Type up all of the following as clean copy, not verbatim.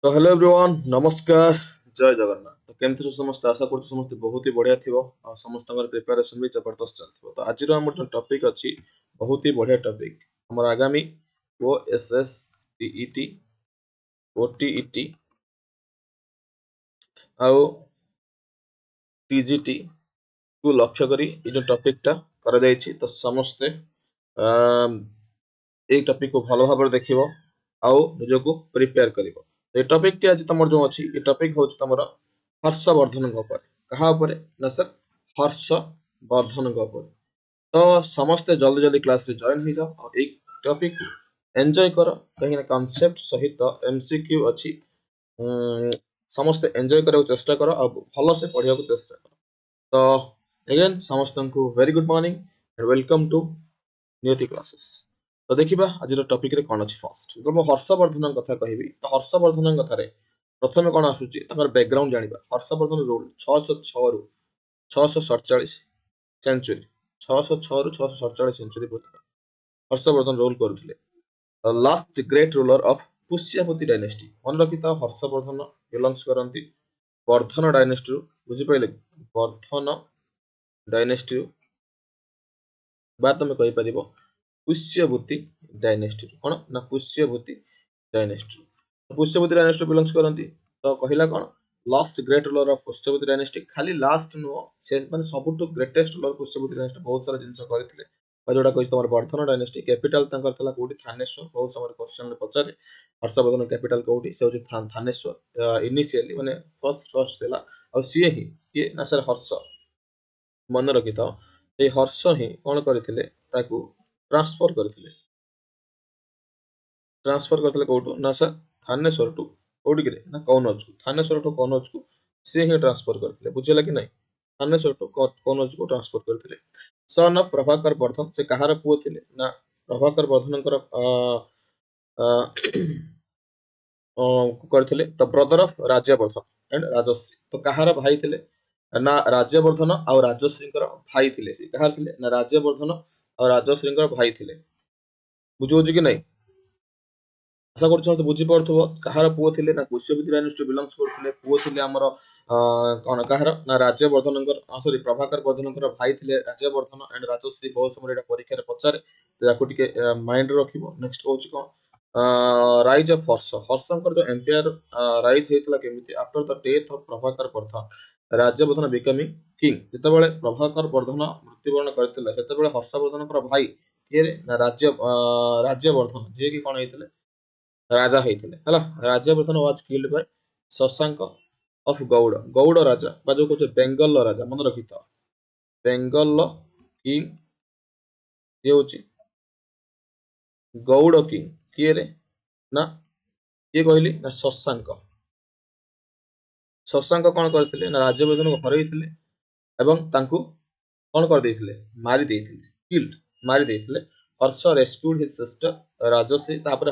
तो hello everyone नमस्कार जय जगन्नाथ। तो केमती समस्त आशा कर समस्त बहुत ही बढ़िया थिबो और समस्त प्रिपरेशन भी जबरदस्त चलथिबो। तो आज हमर जो टॉपिक अछि बहुत ही बढ़िया टॉपिक हमर आगामी ओएसएस टीईटी ओटीईटी आउ टीजीटी को लक्ष्य करी ये जो टॉपिक टा करा जायछि। तो समस्ते এই टॉपिक को भलो भाबर देखिबो आउ निजको प्रिपेयर करिवो। ए टॉपिक टी आज तमर जो अछि ए टॉपिक होछ तमर हर्षवर्धन ऊपर कहा ऊपर ना सर हर्षवर्धन ऊपर। तो समस्ते जल्दी जल्दी क्लास रे जॉइन हो जाओ और एक टॉपिक को एंजॉय करो कहीं ना कॉन्सेप्ट सहित एमसीक्यू अछि। उम, समस्ते एंजॉय करने चेष्टा करो और भलो से पढ़िया को चेष्टा करो। तो अगेन समस्त को very good morning and welcome to Niyati classes. तो देखिबा आज टॉपिक रे कोन अछि फर्स्ट जो मो हर्षवर्धन कथा कहबी। तो हर्षवर्धन कथा रे प्रथमे कोन आसुची तकर बैकग्राउंड जानिबा। हर्षवर्धन रूल 606 रु 647 सेंचुरी 606 रु 647 सेंचुरी पର୍ଯ୍यंत हर्षवर्धन रूल करुथिले। Last great ruler of Pushyabhuti dynasty मन रखिता हर्षवर्धन बिलोंग्स करंती वर्धन डायनेस्टी रु बुझि पाइले वर्धन डायनेस्टी बा तमे कहि परिबो पुष्यभूति डायनेस्टी कौन ना Pushyabhuti dynasty. Pushyabhuti dynasty belongs करंती। तो कहिला कौन last great ruler of Pushyabhuti dynasty खाली लास्ट नो से माने सबटु ग्रेटेस्ट रूलर पुष्यभूति डायनेस्टी बहुत सारा जिंस करथिले। और जोटा कहि तमर वर्धन डायनेस्टी कैपिटल तंकर थला कोठी थानेश्वर बहुत समय क्वेश्चन पचारे हर्षवर्धन कैपिटल कोठी से होची थानेश्वर इनिशियली माने फर्स्ट देला और सीए ही ये ना सर हर्ष मन रखिता ए हर्ष ही कोन करथिले ताकू ट्रांसफर करथिले कोठु ना सर थानेश्वर टू कोठी के ना कौनज को थानेश्वर टू कौनज को से ही ट्रांसफर करथिले बुझिला कि नहीं। थानेश्वर टू कौनज को ट्रांसफर करथिले। सन ऑफ प्रभाकर वर्धन से कहार पुओ थिले ना प्रभाकर वर्धनकर करथिले the brother of Rajyavardhan and Rajshri. तो कहार भाई थिले ना राज्यवर्धन और राजश्रीकर भाई थिले। से कहार थिले ना राज्यवर्धन और राजश्रीकर भाई थिले बुझोछि कि नहीं। आशा कर बुझी पड़ो कहार पुओ थिले ना पुष्यपति डायनेस्टी बिलोंग्स करथिले पुओ थिले हमर कोन कहार ना राज्यवर्धन सॉरी प्रभाकर वर्धन भाई थिले राज्यवर्धन एंड राजश्री बहुत समय एटा परीक्षा रे पचारे तो याको टिके माइंड रखिबो। नेक्स्ट कहूची कोन राइज ऑफ हर्ष हर्षंकर जो एम्पायर राइज हेतला केमिति after the death of Prabhakar Vardhan Rajyavardhan becoming king जेतेबेले प्रभाकर वर्धन मृत्युवरण करथिले सेतेबेले हर्षवर्धनकर भाई के ना राज्यवर्धन जे कि कोन हेतले राजा हेतले हला Rajyavardhan was killed by Shashank of Gaur Gaur राजा बा जो कुछ बेंगल राजा मन रखिता बेंगल किंग जे होची गौड़ किंग किए रे ना किए कहली ना शशांक शशांक कौन करथिले ना राज्यवर्धन को हरैथिले एवं तांकू कौन कर देथिले मारी देथिले किल्ड मारी देथिले। हर्ष रेस्क्यूड हिज सिस्टर राजश्री तापर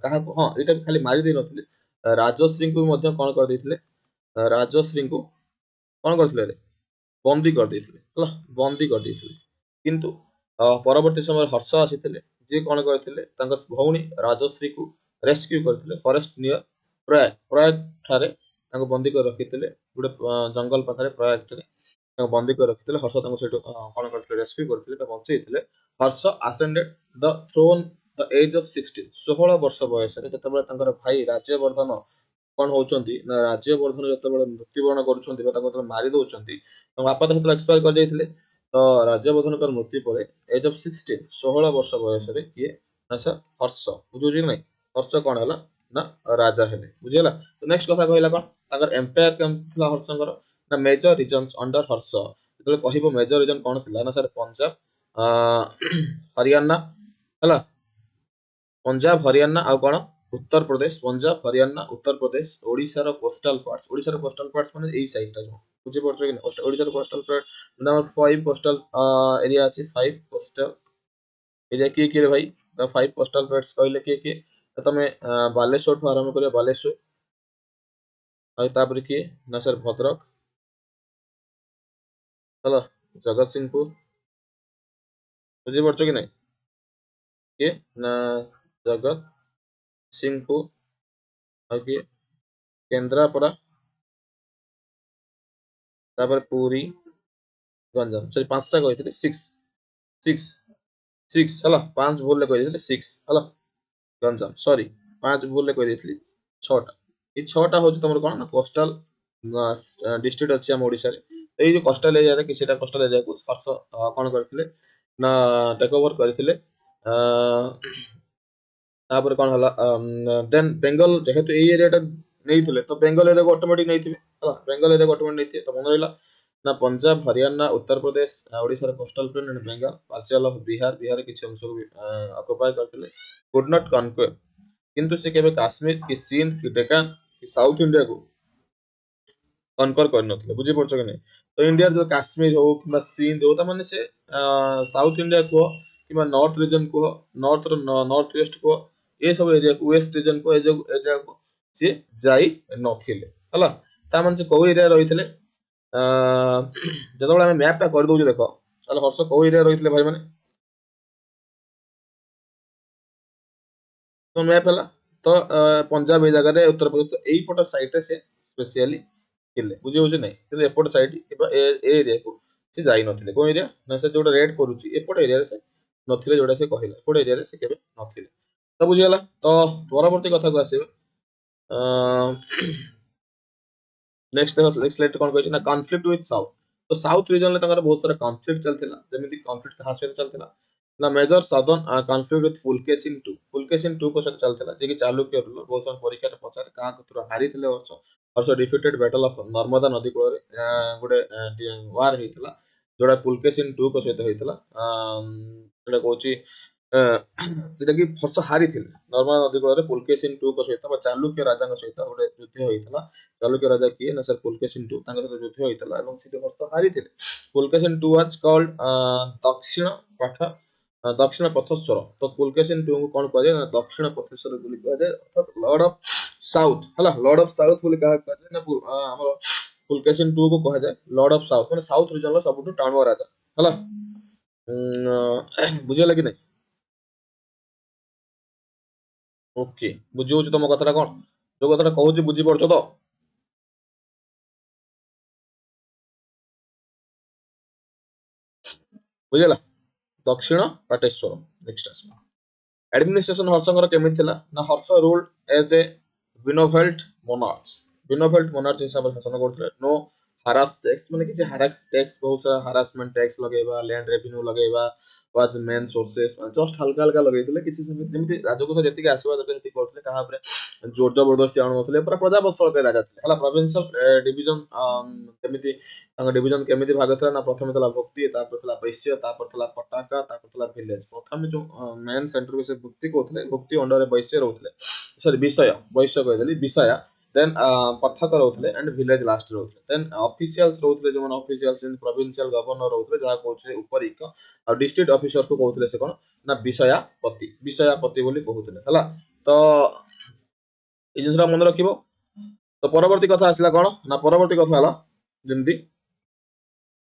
कहा को हां एटा खाली मारी दे नथिले राजश्री को मध्य कौन कर देथिले राजश्री को कौन करथिले रे बंदी कर देथिले हला बंदी कर देथिले। किंतु परवर्ती समय हर्ष आसीथिले जे कौन करथिले तांका भौणी राजश्री को रेस्क्यू करथिले फॉरेस्ट नियर प्रयाग प्रयाग ठारे तांको बंदी कर रखिथिले गुडे जंगल पाखरे प्रयाग ठारे तांको बंदी कर रखिथिले। हर्ष तांको सेटो कौन करथिले रेस्क्यू करथिले बा बचैथिले। Harsha ascended the throne the age of 16 16 वर्ष बयस रे जतबेले तांकर भाई राज्यवर्धन कौन होचंती ना राज्यवर्धन जतबेले मृत्युवरण करूछंती बा तांको मारी दउछंती तो बापा तो हेतला एक्सपायर कर जाइथिले। तो राज्यवर्धनकर मृत्यु पर एज ऑफ 16 16 वर्ष बयस रे किए ना सर हर्ष बुझुजी नहीं हर्ष कौन हला ना राजा हेले बुझिला। तो नेक्स्ट कथा कहला कौन तांकर एम्पायर केम थिला हर्षंकर ना मेजर रीजन्स अंडर हर्ष जेतले कहिबो मेजर रीजन कौन थिला ना सर पंजाब हरियाणा हला पंजाब हरियाणा आ कौन उत्तर प्रदेश पंजाब हरियाणा उत्तर प्रदेश ओडिशा रो कोस्टल पार्ट्स माने एई साइड ता जो बुझि पड़छो कि ना ओडिशा रो coastal part number 5 coastal area अछि 5 कोस्टल एरिया के रे भाई द 5 कोस्टल पार्ट्स कहले के तो तमे बालेश्वर ठु आरंभ करियो बालेश्वर और तापर के ना सर भद्रक हला जगत सिंहपुर बुझि पड़छो कि नहीं के ना जगत सिंहपुर और के केन्द्रापड़ा तापर पुरी गंजाम सॉरी पांचटा कहते सिक्स सिक्स सिक्स हला पांच भूल कही सिक्स हला गंजाम सॉरी पांच भूल कही छटा ये छटा हूँ तुम कौन ना कोस्टाल डिस्ट्रिक्ट अच्छी आम ओडिशा रे तो ये जो कोस्टाल एरिया किसीटा कोस्टाल एरिया को हर्ष कौन करथिले ना टेक ओवर करथिले तापर कौन हला देन बेंगल जेहेतु ए एरिया टा नहीं तो बेंगल एरिया को ऑटोमेटिक नहीं हला बेंगल एरिया को ऑटोमेटिक नहीं तो मन रहा ना Punjab Haryana Uttar Pradesh Odisha coastal plain and Bengal partial of Bihar Bihar किछि अंश को ऑक्युपाई करथिले कुड नॉट कॉन्क्वेर किंतु से केबे काश्मीर कि सिंध कि डेकान कि साउथ इंडिया को कनकर कर नथिले बुझी पड़छ कि नहीं तो इंडिया जो काश्मीर हो कि सिंध हो माने से साउथ इंडिया को कि नॉर्थ रीजन को नॉर्थ वेस्ट को ये सब एरिया को वेस्ट रीजन को एरिया को सी जाई नथिले हला ता माने से को एरिया रहिथिले जतबेला आमे मैप टा कर दउछु देखो ताले हर्ष को एरिया रहिथिले भाई माने तो मैप हला तो पंजाब ए जगह रे उत्तर प्रदेश तो एई पट साइड रे से स्पेशली थिले बुझी होछि नै କିନ୍ତୁ ଏପଟ ସାଇड କିବା ଏ ଏରିଆ को से जाई नथिले को एरिया ना से जोटा रेड करूछि एपट एरिया रे से नथिले जोटा से कहिला एपट एरिया रे से केबे नथिले तो बुझी होला तो परवर्ती कथा को आसीबे नेक्स्ट देखो नेक्स्ट स्लाइड कोन कहै छै ना कॉन्फ्लिक्ट विथ साउथ तो साउथ रीजन ले तंगर बहुत सारा कॉन्फ्लिक्ट चलथिला जेमिति कॉन्फ्लिक्ट कहा से चलथिला ना मेजर साउदर्न कॉन्फ्लिक्ट विथ फुलकेसिन 2 को सहित चलथिला जे कि चालुक्य रूलर बहुत सारा परीक्षा रे पचारे का कतुरा हारी थिले also defeated battle of Narmada नदी कूल गोटे वार होता जोड़ा पुलकेसिन 2 को सहित होता जोटा कौची जेटा कि हर्ष हारी नर्मदा नदी कूल पुलकेसिन 2 को सहित चालुक्य राजा सहित गोटे युद्ध होता चालुक्य राजा किए ना सर पुलकेसिन 2 सहित युद्ध होता हर्ष हारी पुलकेसिन 2 वाज कॉल्ड दक्षिण पथ दक्षिण पथस्वर तो पुलकेसिन 2 को कौन कह दक्षिण पथस्वर बोली कह जाए अर्थात लॉर्ड ऑफ साउथ हला लॉर्ड ऑफ साउथ बोली कहा जाए ना हमर पुलकेसिन 2 को कहा जाए लॉर्ड ऑफ साउथ माने साउथ रीजन रो सबटु टाणुआ राजा हला बुझियला कि नहीं ओके बुझी होछ तुम कथाटा कोन जो कथाटा कहूची बुझी पड़छ तो बुझियला दक्षिण पाटेश्वर नेक्स्ट आस एडमिनिस्ट्रेशन हर्षंकर केमिति थिला ना हर्ष रूल्ड एज ए विनोफेल्ट मोनार्च हिसाब से शासन करथिले नो हारास टैक्स माने किछि हारास टैक्स बहुत सारा हारासमेंट टैक्स लगेबा लैंड रेवेन्यू लगेबा वाज मेन सोर्सेस जस्ट हल्का हल्का लगेइथिले किछि जेमिति राजकोष जति आसीबा जति करथिले कहा पर जोर जबरदस्ती आनुथिले पूरा प्रजावत्सल के राजा थिले हला प्रोविंशियल डिवीजन जेमिति तांग डिवीजन केमिति भाग थिला ना प्रथम थिला भक्ति तापर थिला वैश्य तापर थिला पटाका तापर थिला विलेज प्रथम जो मेन सेंटर को से भक्ति कहथिले भक्ति अंडर वैश्य रहथिले सॉरी विषय वैश्य कहदेली विषय देन पथक रोथले एंड विलेज लास्ट रोथले देन ऑफिशियल्स रोथले जो मन ऑफिशियल्स इन प्रोविंशियल गवर्नर रोथले जहा कहउछे उपरिक और डिस्ट्रिक्ट ऑफिसर को कहउथले से कोन ना विषयापति बोली कहउथले हला तो ए जिनसरा मन रखिबो तो परवर्ती कथा आसला कोन ना परवर्ती कथा हला जेंति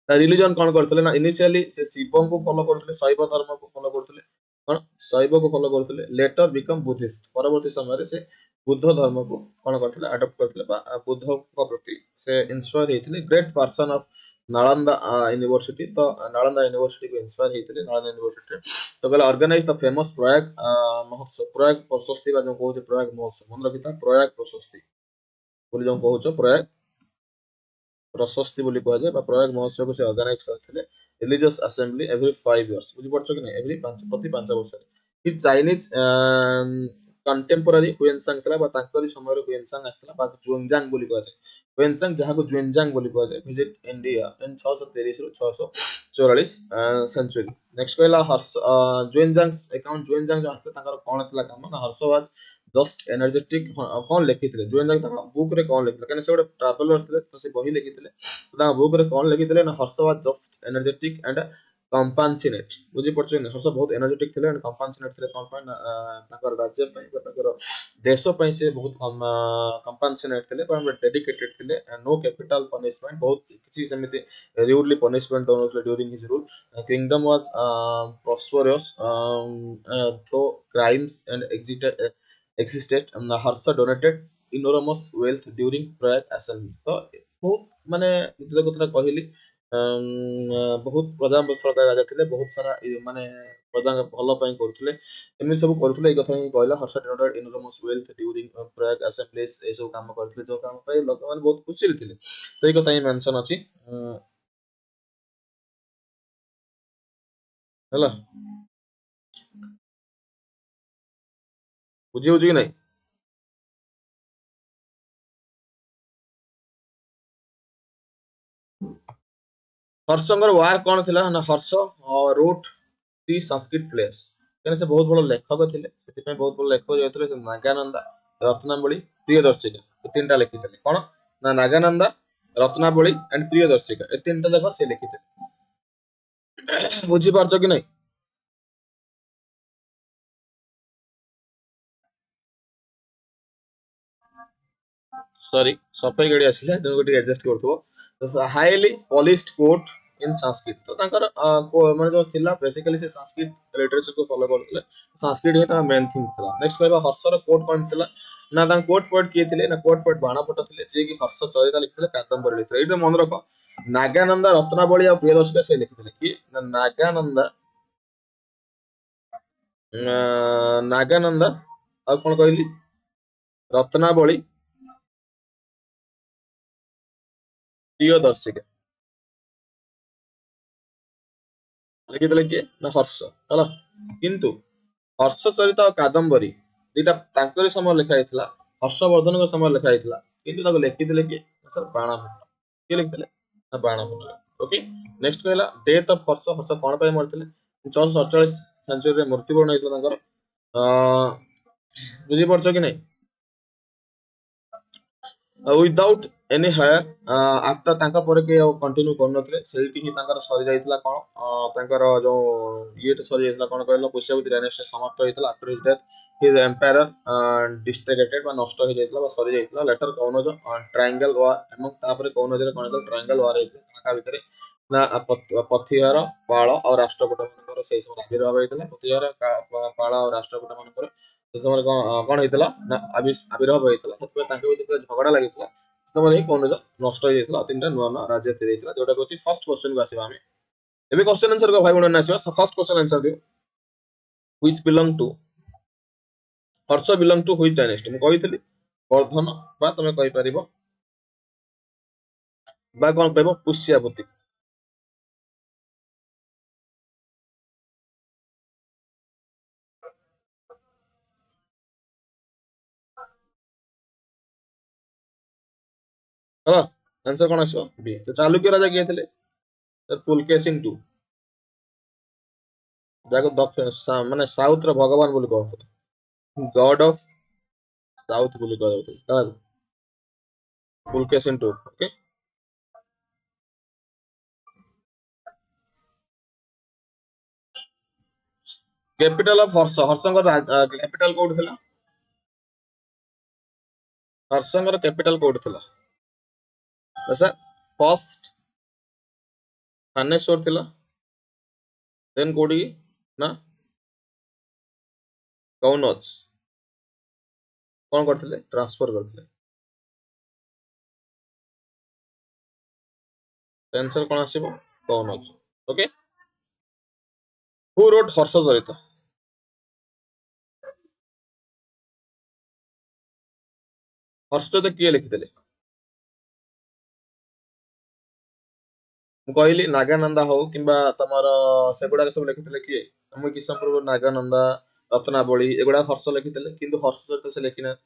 रिलीजन कोन करथले ना इनिशियली से शिव को फॉलो करथले शैव धर्म को फॉलो करथले कोन शैव को फॉलो करथले लेटर बिकम बुद्धिस्ट परवर्ती समय से बुद्ध धर्म को कौन करथिले अडॉप्ट करथिले बा बुद्ध को प्रति से इंस्पायर हेथिले great person of Nalanda university तो नालंदा यूनिवर्सिटी को इंस्पायर हेथिले नालंदा यूनिवर्सिटी तो पहले ऑर्गेनाइज द फेमस प्रयाग महोत्सव प्रयाग प्रशस्ति बा जो कहउछ प्रयाग महोत्सव मन रखिता प्रयाग प्रशस्ति बोली जो कहउछ प्रयाग प्रशस्ति बोली कह जाए प्रयाग महोत्सव को से ऑर्गेनाइज करथिले रिलीजियस असेंबली एवरी 5 इयर्स बुझी पड़छ कि नहीं एवरी 5 प्रति 5 वर्ष कि चाइनीज कंटेम्पोरारी हुएनसांग थला बा तांकरी समय रे हुएनसांग आस्तला बा जुएनजांग बोली कह जाए हुएनसांग जहा को जुएनजांग बोली कह जाए विजिट इंडिया इन 623 ରୁ 644 सेंचुरी नेक्स्ट कहला हर्ष जुएनजांग अकाउंट जुएनजांग जो आस्तला तांकर कोन थला काम ना हर्षवाज जस्ट एनर्जेटिक कोन लिखिथिले जुएनजांग तांका बुक रे कोन लिखिथिले कने से गोटे ट्रैवलर थिले तो से बही लिखिथिले तांका बुक रे कोन लिखिथिले ना हर्षवाज जस्ट एनर्जेटिक एंड कंपनसेट बुझी पड़छ हर्ष बहुत एनर्जेटिक थिले एंड कंपनसेट थिले कोन पय ताकर राज्य पय ताकर देश पय से बहुत कंपनसेट थिले पर डेडिकेटेड थिले नो कैपिटल पनिशमेंट बहुत किछि समिति रूडली पनिशमेंट दोनों during his rule kingdom was prosperous through crimes and existed Harsha donated enormous wealth during Prague assembly तो बहुत माने जो कथा कहली बहुत प्रजा सरकार राजा थे बहुत सारा माने प्रजा भल करते एमती सब करते कथा ही कहला Harsha denoted enormous wealth during Prague assemblies ए सब काम करते जो काम पे लोक माने बहुत खुशी थे सही कथा ही मेंशन अछि ହେଲା बुझी होची कि नहीं हर्षंकर वार कौन थिला ना हर्ष रोट दी संस्कृत प्लेस कहने से बहुत बड़ लेखक थिले सेति बहुत बड़ लेखक जेतले नागानंदा रत्नावली प्रियदर्शिका ए तीनटा लिखिथिले कोन ना नागानंदा रत्नावली एंड प्रियदर्शिका ए तीनटा देखो से लिखिथिले बुझी पारछ कि नहीं सॉरी सफाई गाड़ी आसिला तेणु गोटे एडजस्ट करथबो हाईली पॉलिश्ड कोट इन संस्कृत तो तांकर माने जो थिला बेसिकली से संस्कृत लिटरेचर को फॉलो करथले संस्कृत ही ता मेन थिंग थिला नेक्स्ट कहबा हर्षर कोट कोन थिला ना तां कोट फोर्ट किए थिले ना कोट फोर्ट बाणापट थिले जे कि हर्ष चरिता लिखिथिले कादंबरी लिखिथिले एटा मन रख नागानंदा रत्नावली और प्रियदर्शिका से लिखिथिले कि नागानंदा नागानंदा और कोन कहली रत्नावली प्रियदर्शिका लिखिदेले किए ना हर्ष है किंतु हर्ष चरित और कादंबरी दुटा तांकरी समय लिखा ହେଇଥିଲା हर्षवर्धन समय लिखा ହେଇଥିଲା किंतु ताको लिखिदेले किए सर बाणाभट्ट किए लिखिदेले ना बाणाभट्ट ओके नेक्स्ट कहला डेथ ऑफ हर्ष हर्ष कोन पे मरथिले 447 सेंचुरी रे मृत्युवरण ହେଇଥିଲା ତାଙ୍କର बुझी पड़छ कि नहीं विदाउट एनी हायर आफ्टर तांका पर के कंटिन्यू करनथले सेठी ही तांकर सरी जाइतला कोन तांकर जो ये तो सरी जाइतला कोन कहलो पुष्यवती डायनेस्टी समाप्त होइतला after his death his empire distracted बा नष्ट हो जाइतला बा सरी जाइतला लेटर कौन जो ट्रायंगल वार एमं तापर कौन जे कोन तो ट्रायंगल वार होइतला का भीतर ना पथिहर पाळ और राष्ट्रकूट मानकर सेही समय आविर्भाव होइतला पथिहर पाळ और राष्ट्रकूट मानकर से समय कौन होइतला ना आविर्भाव होइतला तत्वे तांके भीतर झगड़ा लागितला समय कौन नष्ट हो जाइतला तीनटा नुआ नुआ राज्य फेर जाइतला जोटा को फर्स्ट क्वेश्चन को आसीबा हमें एबे क्वेश्चन आंसर को भाई बहन आसीबा फर्स्ट क्वेश्चन आंसर दियो which belong to Harsha belong to which dynasty मैं कहितली वर्धन बा तमे कहि परिबो बा कोन कहबो पुष्यवती ହେଲା आंसर कोन आसीबो बी तो चालुक्य राजा किए थे सर पुलकेशिन टू जाको दक्षिण माने साउथ रो भगवान बोली कहते गॉड ऑफ साउथ बोली कहते Pulakeshin two okay capital of Harsha हर्षंकर कैपिटल कोड थिला हर्षंकर कैपिटल कोड थिला सर फर्स्ट थानेश्वर थिला देन कोडी ना कौनज कौन करथिले ट्रांसफर करथिले आंसर कोन आसीबो Kannauj okay who wrote Harsha Charit Harsha Charit किए लिखिथिले ମୁଁ କହିଲି ନାଗାନନ୍ଦା ହଉ କିମ୍ବା ତମର ସେଗୁଡାକ ସବୁ ଲେଖିଥିଲେ କିଏ ଆମ କିଶନପୁର ନାଗାନନ୍ଦା ରତ୍ନାବଳୀ ଏଗୁଡା ହର୍ଷ ଲେଖିଥିଲେ କିନ୍ତୁ ହର୍ଷ ଚରିତ ସେ ଲେଖିନାହାନ୍ତି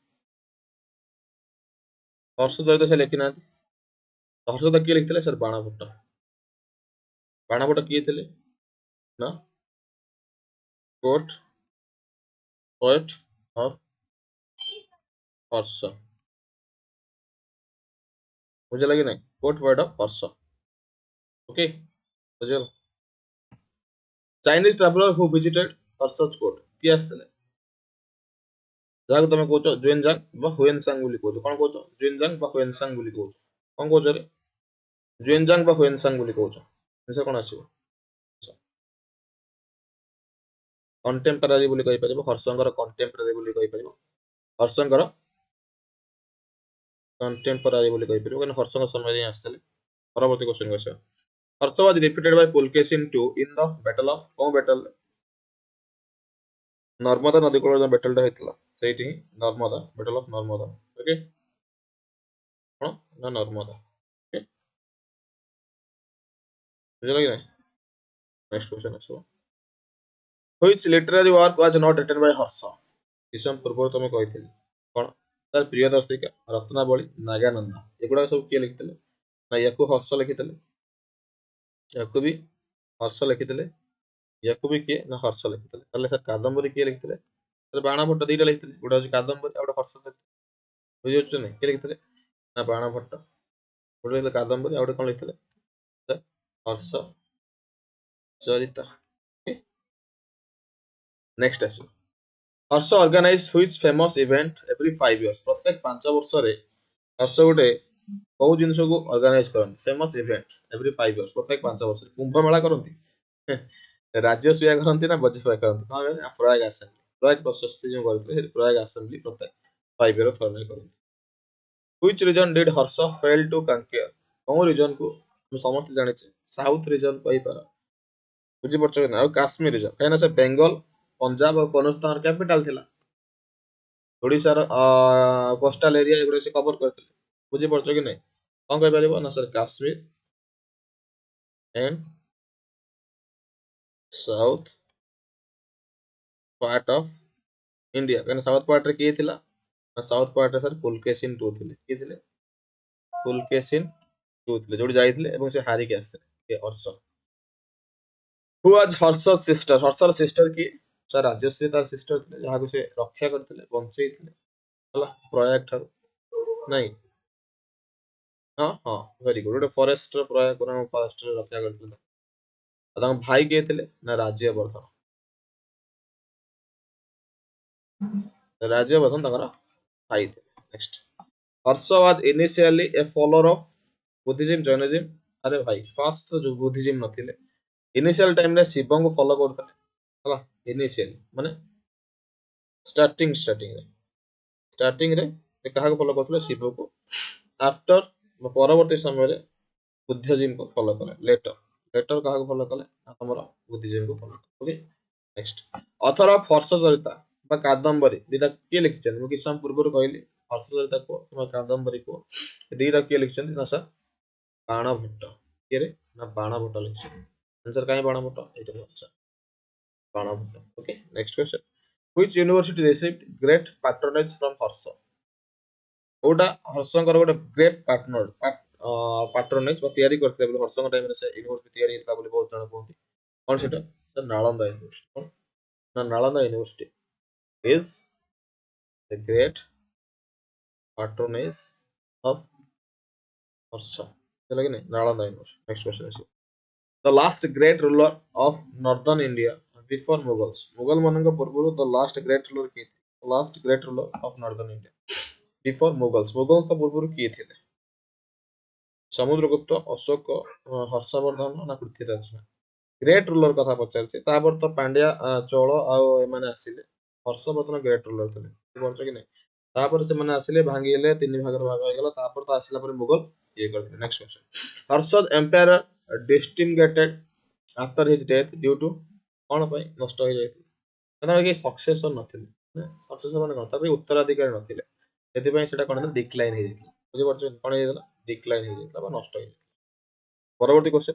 ହର୍ଷ ଚରିତ ସେ ଲେଖିନାହାନ୍ତି ହର୍ଷ ଚରିତ କିଏ ଲେଖିଥିଲେ ସାର୍ ବାଣଭଟ୍ଟ କିଏ ଥିଲେ ନା କୋର୍ଟ ପୋଏଟ ଅଫ ହର୍ଷ ବୁଝିଲା କି ନାଇଁ court poet of Harsha okay बुझल Chinese traveller who visited Harsha's court किए आसले जहां तुम कहछ जुएनजांग बा हुएनसांग बोली कहछ कोन कहछ जुएनजांग बा हुएनसांग बोली कहछ कोन कहछ रे जुएनजांग बा हुएनसांग बोली कहछ आंसर कोन आसीबो कंटेम्पररी बोली कहि परिबो हर्षंकर कंटेम्पररी बोली कहि परिबो हर्षंकर कंटेम्पोरारी बोली कहि परिबो कारण हर्ष समय रे आस्ते परवर्ती question question Harsha was defeated by Pulakeshin II in the battle of कौन बैटल नर्मदा नदी कूल बैटल टा हेतला सेठी Narmada battle of Narmada okay हां ना नर्मदा ओके बुझल कि नहीं नेक्स्ट क्वेश्चन आसो which literary work was not written by Harsha किसम पूर्व तुम कहिथिल कोन तार प्रियदर्शिका रत्नावली नागानंद एगुडा सब किए लिखितले ना याकू हर्ष लिखितले याकू भी हर्ष लिखितले याकू भी किए ना हर्ष लिखितले ताले सर कादंबरी किए लिखितले सर बाणा भट्ट दीटा लिखितले गोटा होची कादंबरी आ गोटा हर्ष बुझि होछ नै किए लिखितले ना बाणा भट्ट गोटे लिखितले कादंबरी आ गोटे कोन लिखितले सर हर्ष चरिता नेक्स्ट आसो Harsha organise which famous event every 5 years प्रत्येक 5 वर्ष रे हर्ष गोटे कोउ जिंस को ऑर्गेनाइज करन फेमस इवेंट एवरी 5 इयर्स प्रत्येक 5 वर्ष कुंभ मेला करंती राज्य सुया करंती ना बजट करंती हां प्रयाग असेंबली प्रयाग प्रशस्ति जो करते प्रयाग असेंबली प्रत्येक 5 इयर थर्ड करंती which region did Harsha fail to conquer कोउ रीजन को हम समस्त जानि छे साउथ रीजन कहि पार बुझी पड़छ ना काश्मीर रीजन कहना से बेंगल पंजाब और कौन कैपिटल थिला ओडिसा रो कोस्टल एरिया एगुडा से कवर करथिले बुझी पड़छ कि नै कोन कहि परिबो ना sir Kashmir and south part of India कहना साउथ पार्ट रे के थिला ना साउथ पार्ट रे सर पुलकेशिन II थिले के थिले पुलकेशिन II थिले जोडी जाइथिले एवं से हारि के आस्थिले के Harsha who was Harsha sister हर्षर सिस्टर की सर राजश्री तार सिस्टर थिले जहा को से रक्षा करथिले बंचै थिले हला प्रयाग ठार नहीं हाँ हाँ वेरी गुड गोटे फॉरेस्ट प्रयाग कोन फॉरेस्ट रक्षा करथिले तांग भाई के थिले ना राज्यवर्धन राज्यवर्धन तांगर भाई थे next Harsh was initially A follower of Buddhism Jainism अरे भाई फर्स्ट जो बुद्धिज्म नथिले इनिशियल टाइम रे शिव को फॉलो करथले हला इनिशियल माने स्टार्टिंग रे से कहा को फॉलो करथले शिव को आफ्टर परवर्ती समय रे बुद्धिज्म को फॉलो करे लेटर लेटर कहा को फॉलो कले हमरा बुद्धिज्म को follow okay next author of Harsha Charita बा कादंबरी दिटा के लिखछन मु किसम पूर्व कहली हर्ष चरिता को किबा कादंबरी को दिटा के लिखछन ना सर बाण भट्ट के रे ना बाण भट्ट लिखछन आंसर काहे बाण भट्ट एटा answer Bana Bhatt okay next question which university received great patronage from Harsha ओटा हर्षंकर गोटे ग्रेट पार्टनर पैट्रोनेज बा तयारी करते बोले हर्षंकर टाइम रे से यूनिवर्सिटी तयारी हेतला बोले बहुत जण कहନ୍ତି कोन सेटा सर नालंदा यूनिवर्सिटी ना Nalanda university is the great patronage of Harsha चला कि नहीं Nalanda university next question is the last great ruler of northern India before Mughals Mughal मानक पूर्व the last great ruler किए थे last great ruler of northern India before Mughals Mughal का पूर्व किए थे समुद्रगुप्त अशोक हर्षवर्धन ना पृथ्वीराज ग्रेट रूलर कथा पचारछि तापर तो पांड्या चोल आ माने आसिले हर्षवर्धन ग्रेट रूलर थे बोलछ कि नै तापर से माने आसिले भांगीले तीन भाग रे भाग हो गेला तापर तो आसिला पर मुगल ये करथिले next question Harsha's empire disintegrated after his death due to कोन पई नष्ट हो जाय माने कि सक्सेसर नथिले सक्सेसर माने कोन तापर उत्तराधिकारी नथिले एथि पई सेटा कोन डिक्लाइन हे जाय बुझि पड़छ कोन हे गेला डिक्लाइन हे जाय बा नष्ट हो जाय परवर्ती question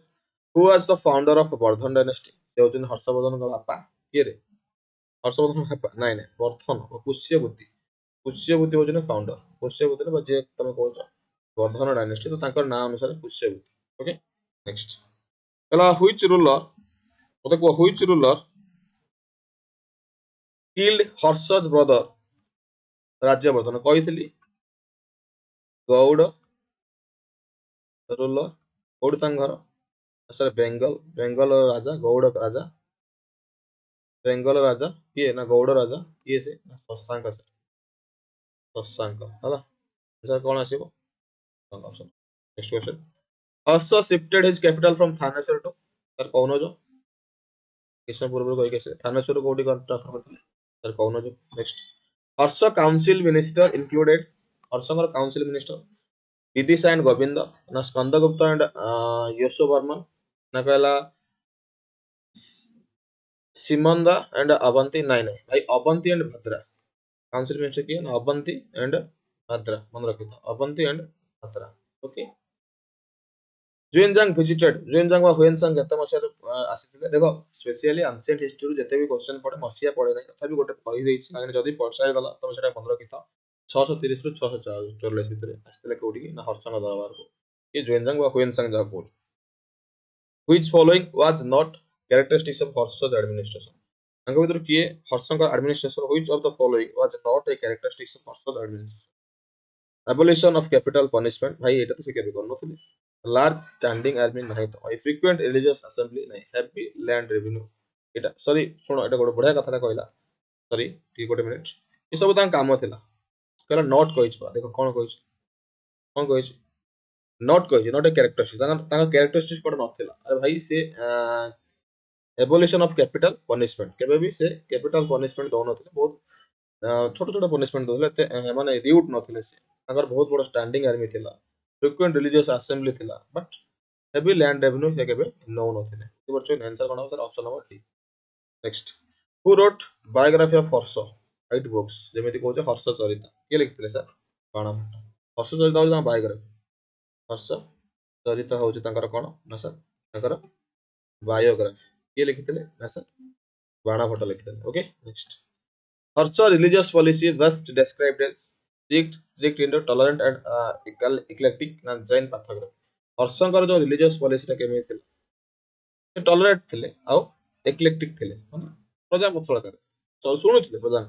who was the founder of Vardhan dynasty से होचन हर्षवर्धन का बापा के रे हर्षवर्धन बापा नहीं नहीं वर्धन पुष्यबुद्धि होचन फाउंडर पुष्यबुद्धि ने जे तमे कहछ वर्धन डायनेस्टी तो तांकर नाम अनुसार पुष्यबुद्धि ओके नेक्स्ट कला व्हिच रूलर ओते को which ruler killed Harsha's brother Rajyavardhan कहितली गौड़ रूलर गौड़ तांगर सर बेंगल राजा गौड़ राजा बेंगल राजा किए ना गौड़ राजा किए से ना शशांक हला सर कोन आसीबो option next question Harsha shifted his capital from Thaneshwar to sir कौन जो किसम पूर्व कहि के से थानेश्वर कोडी ट्रांसफर करथिले सर कौन जो next Harsha council minister included हर्षंकर council minister Vidisha and Govind ना स्कंदगुप्त एंड यशोवर्मन ना कहला सिमंदा एंड अवंती नहीं नहीं भाई अवंती एंड भद्रा आंसर में किया ना अवंती एंड भद्रा मन रखी था Avanti and Bhadra okay Xuanzang visited Xuanzang वा हुएनसांग केते मसिया आसीथिले देखो स्पेशली एंशिएंट हिस्ट्री जते भी क्वेश्चन पड़े मसिया पड़े नै तथापि गोटे कहि देछि काहे जदी पछाय गला तमे सेटा मन रखी था 630 रु 644 भितरे आसीथिले कोठी कि ना हर्षंग दरबार को ये जुएनजांग वा हुएनसांग जा कोच which following was not characteristics of Harsha's administration तांको भितर किए हर्षंग administration which of the following was not a characteristics of Harsha's administration abolition of capital punishment भाई एटा तो से केबे करनथिले large standing army नहीं तो a frequent religious assembly नहीं heavy land revenue एटा सॉरी सुनो एटा गोटे बढ़िया कथा कहला सॉरी ठीक गोटे मिनिट ये सब तां काम थिला कहला नॉट कहिछ बा देखो कोन कहिछ नॉट कहिछ नॉट ए कैरेक्टरिस्टिक तांगा कैरेक्टरिस्टिक कोड नथिला अरे भाई से एबोलिशन ऑफ कैपिटल पनिशमेंट केबे भी से कैपिटल पनिशमेंट दो नथिले बहुत छोट छोट पनिशमेंट दोले माने रियूट नथिले से तांगर बहुत बड़ स्टैंडिंग आर्मी थिला फ्रीक्वेंट रिलीजियस असेंबली थिला बट हेवी लैंड रेवेन्यू से केबे नो नथिले बुझिबो आंसर कोन sir option number D next who wrote biography of Harsha right books जेमेति कहउछ हर्ष चरिता के लिखथिले सर बाणम हर्ष चरिता होय बायोग्राफी हर्ष चरिता होउछ तांकर कोन ना सर तांकर बायोग्राफी के लिखथिले ना सर बाणा भट्ट लिखथिले okay next Harsha religious policy best described as strict tolerant and eclectic ना जैन पाठक हर्षंकर जो रिलीजियस पॉलिसी टा केमे थिले से टॉलरेट थिले आ एक्लेक्टिक थिले माने प्रजा वत्सलता चल सुनु थिले प्रजा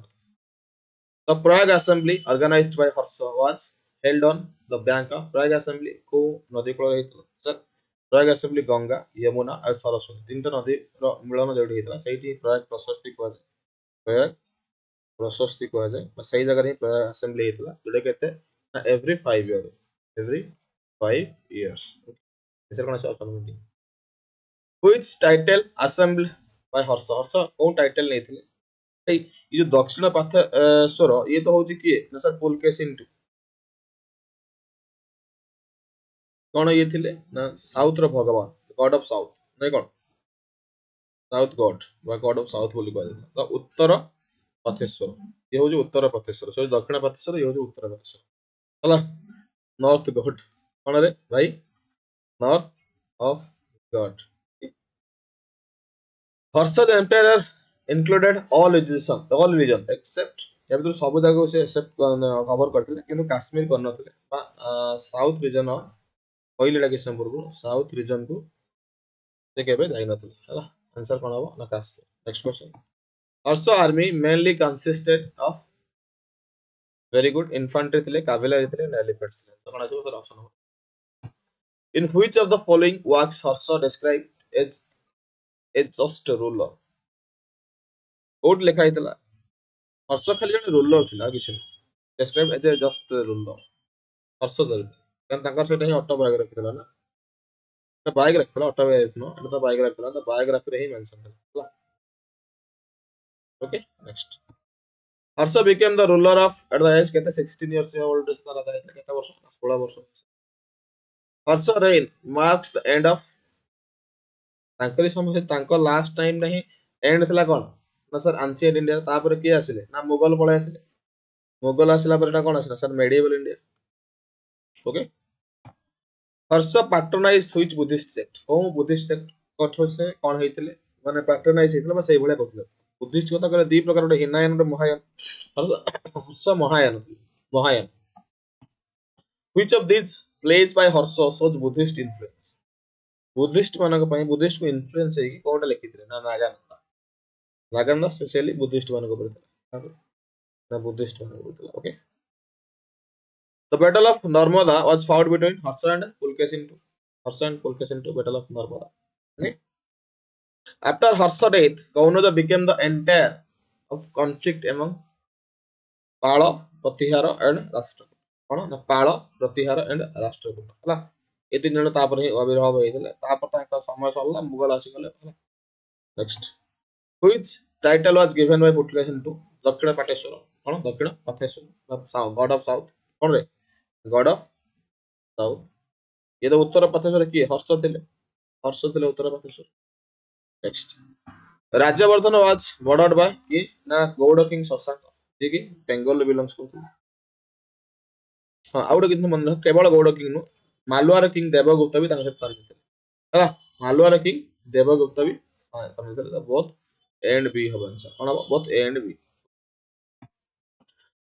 the Prayag assembly organized by Harsha was held on the bank of Prayag assembly को नदी कूल हेतु सर प्राग असेंबली गंगा यमुना और सरस्वती तीनटा नदी रो मिलन जोडी हेतला सेठी प्राग प्रशस्ति को जाय प्राग प्रशस्ति को जाय सही जगह रे प्राग असेंबली हेतला जोडे केते every 5 year every 5 years answer कोन से option number which title assemble by Harsha Harsha को टाइटल नै थिले ए ये जो दक्षिण पाथेश्वर ये तो होची किए ना सर पुलकेशिन कौन ये थिले ना साउथ रो भगवान गॉड ऑफ साउथ नै कोन साउथ गॉड बा गॉड ऑफ साउथ बोली कहले तो उत्तर पथेश्वर ये हो जो उत्तर पथेश्वर सो दक्षिण पथेश्वर ये हो जो उत्तर पथेश्वर हला नॉर्थ गॉड कौन रे भाई north of god Harsha's empire included all region except या भीतर सब जगह से एक्सेप्ट कवर करथिले किंतु काश्मीर करनथिले बा साउथ रीजन पहिलेटा क्वेश्चन पूर्व साउथ रीजन को से केबे जाई नथिले हला आंसर कोन हबो ना Kashmir next question Harsha army mainly consisted of very good infantry थिले कैवेलरी थिले एंड एलिफेंट्स थिले तो कोन आछो सर ऑप्शन हो in which of the following works Harsha described as a just ruler कोड लिखा हितला हर्ष खाली जने रूलर थिला किछ describe as a just ruler Harsha Charit कारण तांकर सेटा ही ऑटोबायोग्राफी थिला ना तो बायोग्राफी थिला ऑटोबायोग्राफी नो एटा तो बायोग्राफी थिला तो बायोग्राफी रे ही मेंशन थिला okay next Harsha became the ruler of at the age केते 16 इयर्स ओल्ड से तारा था केते वर्ष 16 वर्ष Harsha reign marks the end of तांकरी समय तांको लास्ट टाइम नहीं एंड थिला कोन ना सर एंशिएंट इंडिया तापर के आसिले ना मुगल पळे आसिले मुगल आसिला परटा कोन आसिला sir medieval India okay Harsha patronise which Buddhist sect ओ बुद्धिस्ट सेक्ट कठो से कोन हेतिले माने पैट्रोनाइज हेतिले बस एई भले कहतिले बुद्धिस्ट कथा करे दी प्रकार Hinayana Mahayana Harsha Mahayana Mahayana which of this place by Harsha shows Buddhist influence Buddhist मानक पई बुद्धिस्ट को इन्फ्लुएंस है कि कोटा लिखितले ना नागानंद नागानंद स्पेशली बुद्धिस्ट मानक पर था ना बुद्धिस्ट मानक पर okay the battle of Narmada was fought between Harsha and Pulakeshin two battle of Narmada okay after harsha death kaunoja became the entire of conflict among pala pratihara and rashtra कोन ना पाल प्रतिहार एंड राष्ट्रकूट हला ए तीन जण तापर ही आविर्भाव हेतले तापर ताका समय सरला मुगल आसी गले हला next which title was given by Pulakeshin two Dakshin Pateshwar कोन Dakshin Pateshwar god of south कोन रे गॉड ऑफ साउथ। ये तो उत्तर प्रदेश किए हर्ष थे Uttar Pradesh. Next Rajyavardhan was murdered by किए ना गौड़ किंग शशांक जे कि बेंगल बिलोंग्स करते। हाँ आउ गोटे किंतु मन केवल गौड़ किंग नु मालवार किंग देवगुप्त भी तांके साथ है मालवार किंग देवगुप्त भी सामिल बोथ एंड बी हबन आंसर कोन हबो both A and B.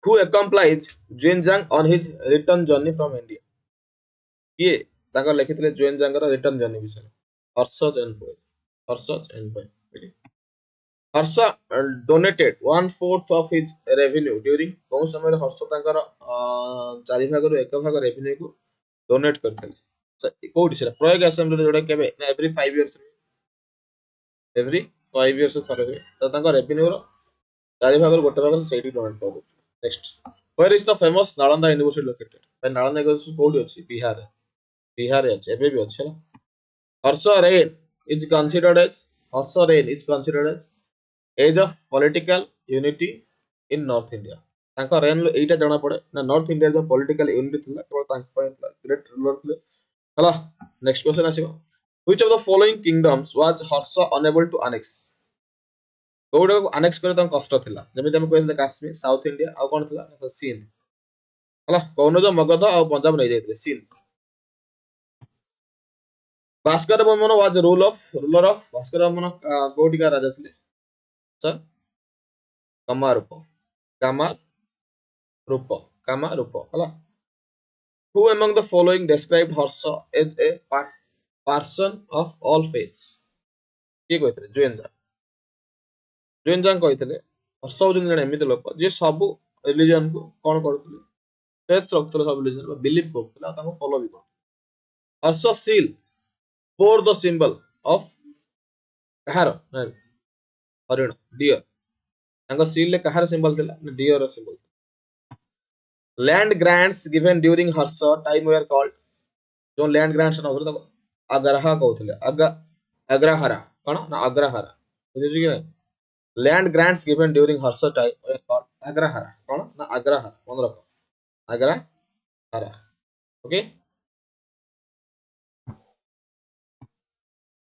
Who accompanied Xuanzang on his return journey from India? किए ताकर लिखिथिले जुएनजांग रा रिटर्न जर्नी विषय Harsha's and poet Harsha's and poet Harsha donated 1/4 of his revenue during कौन समय हर्ष ताकर चारि भाग रु एक भाग रेवेन्यू को डोनेट करथिले कोठी से प्रयोग असेंबली जोडा केबे ना एवरी 5 इयर्स एवरी 5 इयर्स थरे हुए तो ताकर रेवेन्यू रो चारि भाग रु गोटे भाग सेठी डोनेट कर। Next where is the famous Nalanda University located? Nalanda University कोठी अछि बिहार अछि एबे भी अछि ना। Harsha reign is considered as Harsha reign is considered as age of political unity in North India। तांका रेन लो एटा जणा पड़े ना नॉर्थ इंडिया जो पॉलिटिकल यूनिटी थिला केवल तांका पय ग्रेट रूलर थिले हला। नेक्स्ट क्वेश्चन आसीबो which of the following kingdoms was Harsha unable to annex कोडा को अनेक्स करे तां कष्ट थिला जेमिति हम कहले काश्मीर साउथ इंडिया आ कोन थिला सिंध हला कोन जो मगध आ पंजाब नै जायथिले सिंध। Bhaskar Varman was ruler of Bhaskar Varman कोठी का राजा थिले सर कमारूप कामारूप कामारूप हला। Who among the following described Harsha as a person of all faiths? किए कहते जुएनजांग कहते हर्ष होउछन जने एमिति लोक जे सब रिलीजन को कोन करथले फेथ रखथले सब रिलीजन बिलीव करथले ताको फॉलो भी करथले। Harsha seal for the symbol of कहार हरिण डियर तांको सील ले कहार सिंबल थिला डियर रो symbol. Land grants given during Harsha time were called जो लैंड ग्रांट्स न होतले अग्रहा कहथले अग्रहारा कोन ना अग्रहारा बुझियो कि नै land grants given during Harsha time were called agrahara कोन ना अग्रहारा मन रखो agrahara okay.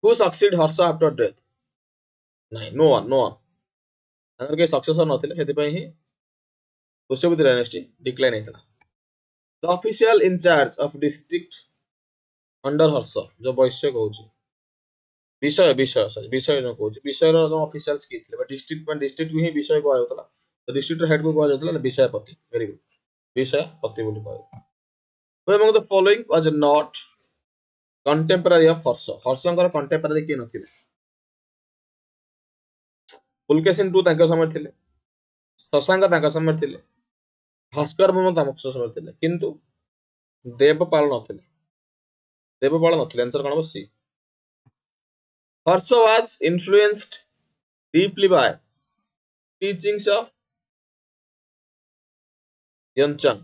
Who succeed Harsha after death? नहीं नो वन तांकर के सक्सेसर नथिले हेति पई ही पुष्यवती डायनेस्टी डिक्लाइन हेतला। The official in charge of district under Harsha जो वैश्य कहउची विषय सॉरी विषय न कहउची विषय रो ऑफिशियल्स की थिले डिस्ट्रिक्ट ही विषय को होतला तो डिस्ट्रिक्ट हेड को कहउतला विषयपति वेरी गुड विषयपति बोली कहउ। Who among the following was not contemporary of Harsha हर्षंकर कंटेम्पररी के नथिले पुलकेशिन टू तांका समय थिले शशांक तांका समय थिले भास्कर बर्मन तांका समय थिले किंतु देवपाल नथिले आंसर कोन C. Harsha was influenced deeply by teachings of Xuanzang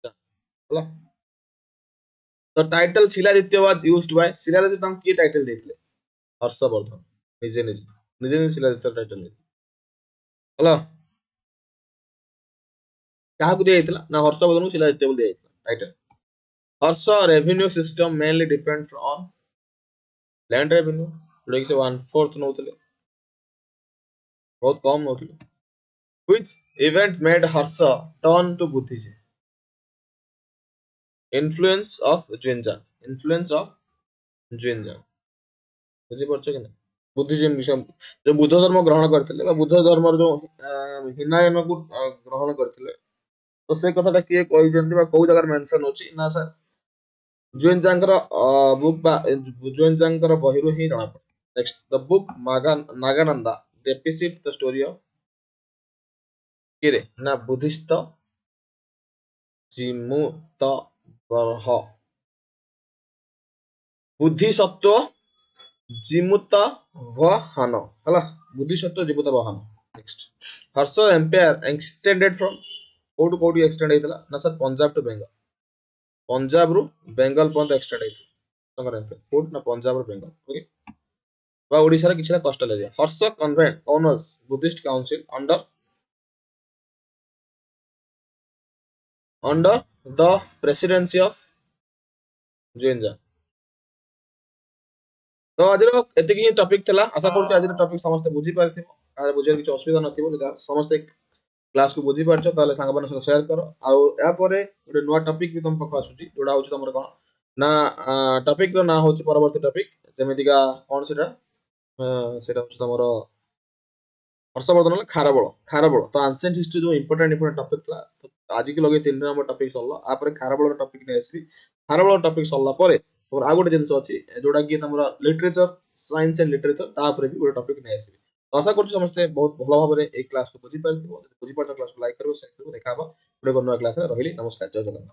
हला। The title Shiladitya was used by Shiladitya तांका की टाइटल देथिले हर्षवर्धन निजे शिलादित्य टाइटल हला काहाकु दिया जायतिला ना हर्षवर्धन को शिलादित्य बोल दिया जायतिला title. Harsha revenue system mainly depends on land revenue जोडे कि 1/4 नउतले बहुत कम नउतले। Which event made Harsha turn to Buddhism influence of Xuanzang बुझी परछ कि ना बुद्धिज्म विषय जो बुद्ध धर्म ग्रहण करथिले बुद्ध धर्म जो हिनायन को ग्रहण करथिले तो से कथाटा किए कहि जंती बा को जगह मेंशन होची ना सर जुएनजांग रो बुक बा जुएनजांग रो बहिरो ही जणा पड़े। Next the book Nagananda depicts the story of किरे ना बुद्धिस्ट जिमुत बरह बुद्धिसत्व जिमुत वहन हला Bodhisattva Jimutavahana. Next Harsha empire extended from कोटू एक्सटेंड हेतला ना सर पंजाब टू बेंगल पंजाब रु बेंगल पर्यंत एक्सटेंड हेतला तंगर एम्पायर कोट ना पंजाब रु बेंगल ओके बा ओडिसा रे किछला कष्ट ले Harsha convent owners Buddhist council under the presidency of ଜୁଏନ୍ ଯା। ତ ଆଜିର ଏତିକି ହିଁ ଟପିକ ଥିଲା। ଆଶା କରୁଛି ଆଜିର ଟପିକ ସମସ୍ତେ ବୁଝିପାରିଥିବ। କାହାର ବୁଝିବାର କିଛି ଅସୁବିଧା ନଥିବ। ଯଦି ସମସ୍ତେ କ୍ଲାସକୁ ବୁଝିପାରୁଛ ତାହେଲେ ସାଙ୍ଗମାନଙ୍କ ସହିତ ସେୟାର କର। ଆଉ ଏହାପରେ ଗୋଟେ ନୂଆ ଟପିକ ବି ତମ ପାଖକୁ ଆସୁଛି, ଯୋଉଟା ହଉଛି ତମର କଣ ନା ଟପିକ ର ନାଁ ହଉଛି ପରବର୍ତ୍ତୀ ଟପିକ ଯେମିତିକା କଣ ସେଇଟା ହଉଛି ତମର ହର୍ଷବର୍ଦ୍ଧନ ଖାରବଳ। ଖାରବଳ ତ ଆନସିଏଣ୍ଟ ହିଷ୍ଟ୍ରି ଯୋଉ ଇମ୍ପୋର୍ଟାଣ୍ଟ ଟପିକ ଥିଲା, ଆଜିକି ଲଗେଇ 3 ନମ୍ବର ଟପିକ ସରିଲା। ତାପରେ ଖାରବଳର ଟପିକ ନେଇ ଆସିବି। ଖାରବଳ ଟପିକ ସରିଲା ପରେ ତମର ଆଉ ଗୋଟେ ଜିନିଷ ଅଛି ଯୋଉଟା କି ତମର ଲିଟରେଚର, ସାଇନ୍ସ ଆଣ୍ଡ ଲିଟରେଚର, ତା ଉପରେ ବି ଗୋଟେ ଟପିକ ନେଇ ଆସିବି। ତ ଆଶା କରୁଛି ସମସ୍ତେ ବହୁତ ଭଲ ଭାବରେ ଏଇ କ୍ଲାସକୁ ବୁଝିପାରିଥିବ। ଯଦି ବୁଝିପାରୁଛ କ୍ଲାସକୁ ଲାଇକ୍ କରିବ, ସେୟାର କରିବ। ଦେଖା ହବ ଗୋଟେ ନୂଆ କ୍ଲାସରେ। ରହିଲି, ନମସ୍କାର, ଜୟ ଜଗନ୍ନାଥ।